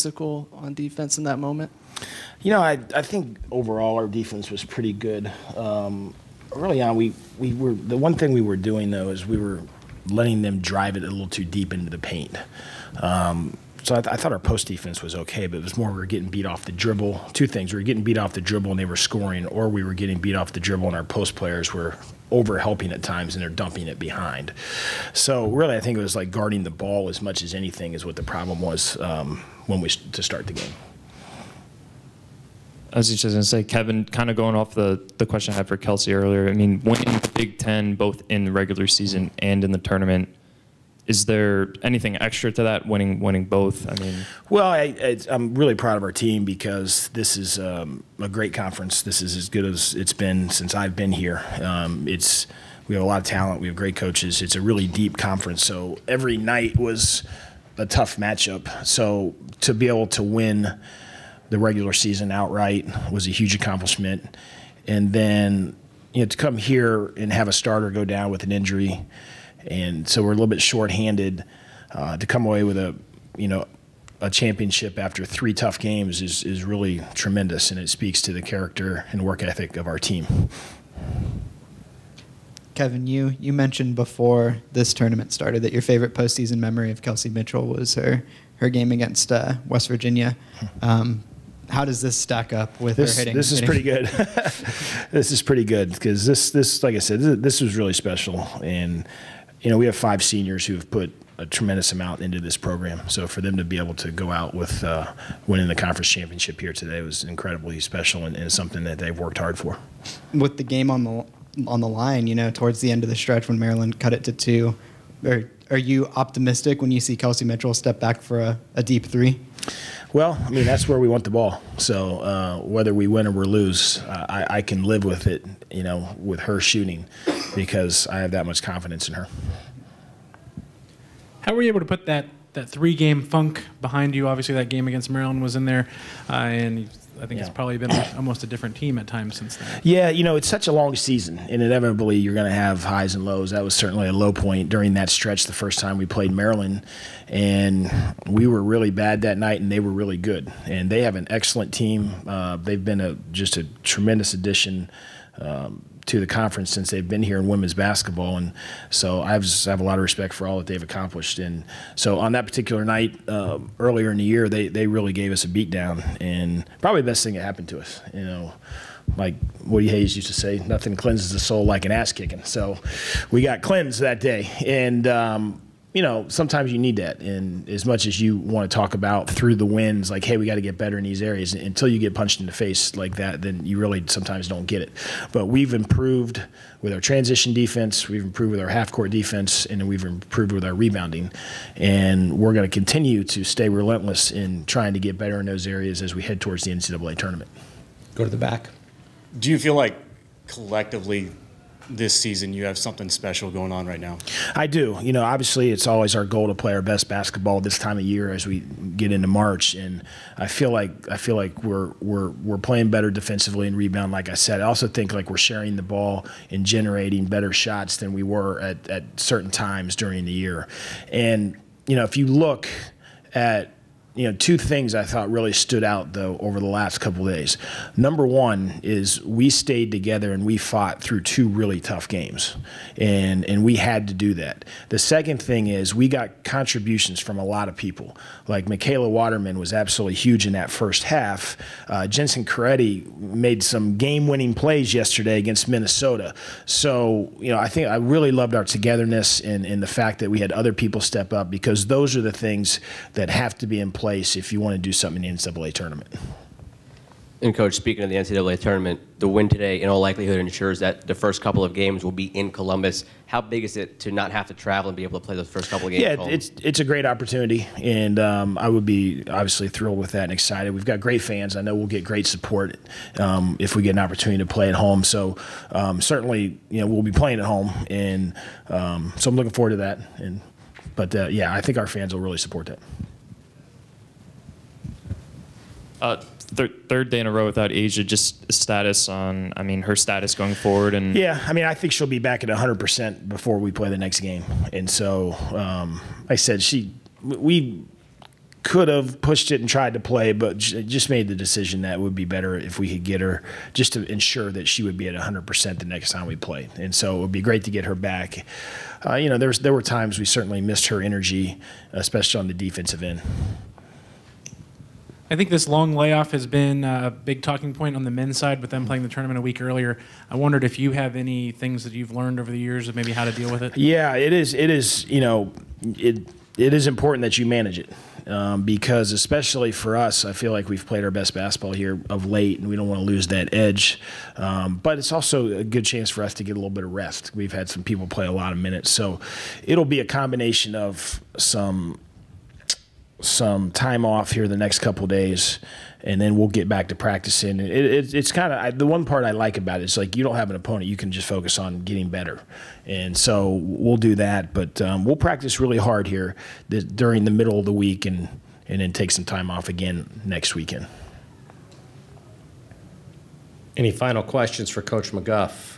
physical on defense in that moment? You know, I think overall our defense was pretty good. Early on, we were the one thing we were doing though is we were letting them drive it a little too deep into the paint. So I thought our post defense was okay, but it was more we were getting beat off the dribble. Two things: we were getting beat off the dribble and they were scoring, or we were getting beat off the dribble and our post players were over helping at times and they're dumping it behind. So really, I think it was like guarding the ball as much as anything is what the problem was to start the game. I was just going to say, Kevin, kind of going off the question I had for Kelsey earlier, I mean, winning the Big Ten both in the regular season and in the tournament, is there anything extra to that, winning both? I mean, well, I'm really proud of our team because this is a great conference. This is as good as it's been since I've been here. We have a lot of talent. We have great coaches. It's a really deep conference. So every night was a tough matchup. So to be able to win the regular season outright was a huge accomplishment. And then, to come here and have a starter go down with an injury, and so we're a little bit shorthanded, to come away with a championship after 3 tough games is really tremendous, and it speaks to the character and work ethic of our team. Kevin, you mentioned before this tournament started that your favorite postseason memory of Kelsey Mitchell was her game against West Virginia. How does this stack up with her hitting? This is pretty good. This is pretty good because this, like I said, this was really special. And, we have 5 seniors who have put a tremendous amount into this program. So for them to be able to go out with winning the conference championship here today was incredibly special and something that they've worked hard for. With the game on the line, towards the end of the stretch when Maryland cut it to 2, are you optimistic when you see Kelsey Mitchell step back for a deep 3? Well, I mean, that's where we want the ball. So whether we win or we lose, I can live with it, with her shooting because I have that much confidence in her. How were you able to put that 3-game funk behind you? Obviously, that game against Maryland was in there, and I think it's probably been almost a different team at times since then. Yeah, it's such a long season, and inevitably you're going to have highs and lows. That was certainly a low point during that stretch the first time we played Maryland, and we were really bad that night, and they were really good. And they have an excellent team. They've been just a tremendous addition to the conference since they've been here in women's basketball, and so I have a lot of respect for all that they've accomplished. And so on that particular night earlier in the year, they really gave us a beat down, and probably the best thing that happened to us. Like Woody Hayes used to say, nothing cleanses the soul like an ass kicking. So we got cleansed that day, and sometimes you need that. And as much as you want to talk about through the wins, like, hey, we got to get better in these areas, until you get punched in the face like that, then you really sometimes don't get it. But we've improved with our transition defense, we've improved with our half-court defense, and then we've improved with our rebounding. And we're going to continue to stay relentless in trying to get better in those areas as we head towards the NCAA tournament. Go to the back. Do you feel like collectively this season you have something special going on right now? I do. Obviously it's always our goal to play our best basketball this time of year as we get into March, and I feel like we're playing better defensively and rebound. Like I said, I also think like we're sharing the ball and generating better shots than we were at certain times during the year. And if you look at 2 things I thought really stood out, though, over the last couple of days. Number one is we stayed together and we fought through 2 really tough games, and we had to do that. The second thing is we got contributions from a lot of people. Like Michaela Waterman was absolutely huge in that first half. Jensen Coretti made some game-winning plays yesterday against Minnesota. So, I think I really loved our togetherness and the fact that we had other people step up, because those are the things that have to be in place if you want to do something in the NCAA tournament. And Coach, speaking of the NCAA tournament, the win today in all likelihood ensures that the first couple of games will be in Columbus. How big is it to not have to travel and be able to play those first couple of games at home? It's a great opportunity, and I would be obviously thrilled with that and excited. We've got great fans. I know we'll get great support if we get an opportunity to play at home. So certainly, we'll be playing at home, and so I'm looking forward to that. But I think our fans will really support that. Third day in a row without Asia, just status on, her status going forward. And yeah, I think she'll be back at 100% before we play the next game. And so, like I said, we could have pushed it and tried to play, but just made the decision that it would be better if we could get her just to ensure that she would be at 100% the next time we played. And so it would be great to get her back. There were times we certainly missed her energy, especially on the defensive end. I think this long layoff has been a big talking point on the men's side with them playing the tournament a week earlier. I wondered if you have any things that you've learned over the years of maybe how to deal with it. Yeah, it is. It is. It is important that you manage it. Because especially for us, I feel like we've played our best basketball here of late, and we don't want to lose that edge. But it's also a good chance for us to get a little bit of rest. We've had some people play a lot of minutes, so it'll be a combination of some time off here the next couple of days, and then we'll get back to practicing. It's kind of the one part I like about it is like you don't have an opponent, you can just focus on getting better, and so we'll do that. But we'll practice really hard here during the middle of the week, and then take some time off again next weekend. Any final questions for Coach McGuff?